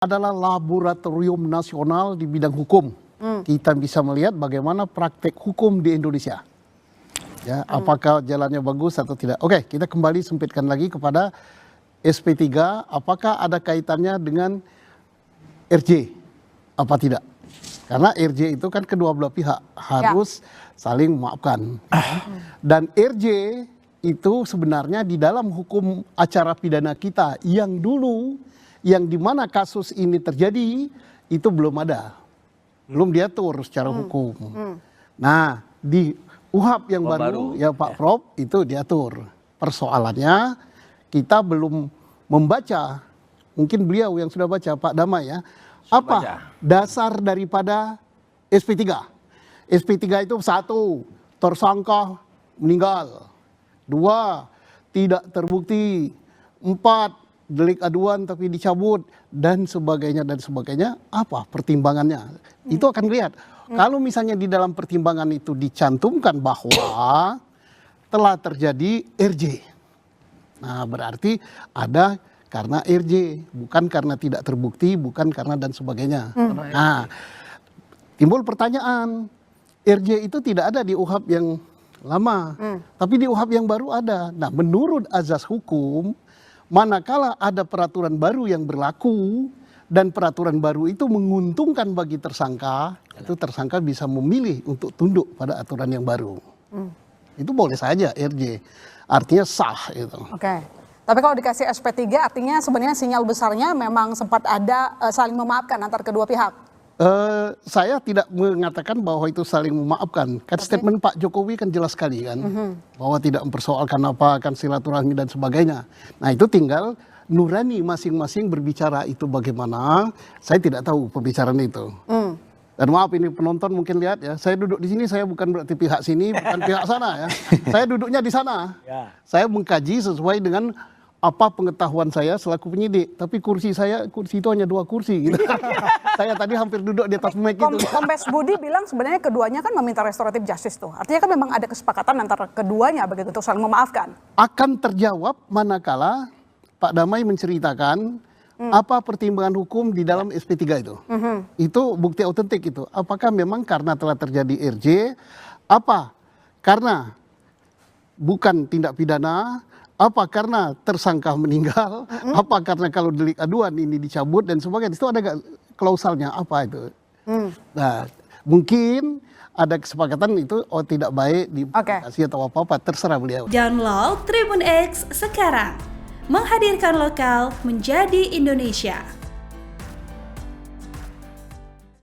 adalah laboratorium nasional di bidang hukum. Kita bisa melihat bagaimana praktek hukum di Indonesia. Ya, apakah jalannya bagus atau tidak. Oke, kita kembali sempitkan lagi kepada SP3, apakah ada kaitannya dengan RJ apa tidak? Karena RJ itu kan kedua belah pihak harus saling memaafkan. Dan RJ itu sebenarnya di dalam hukum acara pidana kita yang dulu, yang dimana kasus ini terjadi, itu belum ada. Belum diatur secara hukum. Nah, di UHAP yang baru, ya Pak Prof, itu diatur. Persoalannya, kita belum membaca, mungkin beliau yang sudah baca, Pak Damai ya, apa dasar daripada SP3? SP3 itu 1, tersangka meninggal. 2, tidak terbukti. 4, delik aduan tapi dicabut, dan sebagainya, dan sebagainya. Apa pertimbangannya? Itu akan lihat. Kalau misalnya di dalam pertimbangan itu dicantumkan bahwa telah terjadi RJ. Nah, berarti ada karena RJ, bukan karena tidak terbukti, bukan karena dan sebagainya. Nah, timbul pertanyaan, RJ itu tidak ada di UHAP yang lama, tapi di UHAP yang baru ada. Nah, menurut azas hukum, manakala ada peraturan baru yang berlaku dan peraturan baru itu menguntungkan bagi tersangka, itu tersangka bisa memilih untuk tunduk pada aturan yang baru. Itu boleh saja RJ, artinya sah itu. Oke. Tapi kalau dikasih SP3 artinya sebenarnya sinyal besarnya memang sempat ada saling memaafkan antar kedua pihak. Saya tidak mengatakan bahwa itu saling memaafkan. Kan statement Pak Jokowi kan jelas sekali kan, bahwa tidak mempersoalkan apa, akan silaturahmi dan sebagainya. Nah, itu tinggal nurani masing-masing berbicara itu bagaimana. Saya tidak tahu pembicaraan itu. Dan maaf ini penonton mungkin lihat ya, saya duduk di sini, saya bukan berarti pihak sini, bukan pihak sana ya. Saya duduknya di sana. Saya mengkaji sesuai dengan apa pengetahuan saya selaku penyidik, tapi kursi itu hanya 2 kursi gitu. Saya tadi hampir duduk di atas mic itu. Kombes Budi bilang sebenarnya keduanya kan meminta restoratif justice tuh. Artinya kan memang ada kesepakatan antara keduanya begitu untuk saling memaafkan. Akan terjawab manakala Pak Damai menceritakan apa pertimbangan hukum di dalam SP3 itu. Itu bukti autentik itu. Apakah memang karena telah terjadi RJ, apa karena bukan tindak pidana, apa karena tersangka meninggal, apa karena kalau delik aduan ini dicabut dan sebagainya. Itu ada klausalnya apa itu. Nah, mungkin ada kesepakatan itu tidak baik dikasih atau apa-apa, terserah beliau. Download Tribun X sekarang, menghadirkan lokal menjadi Indonesia.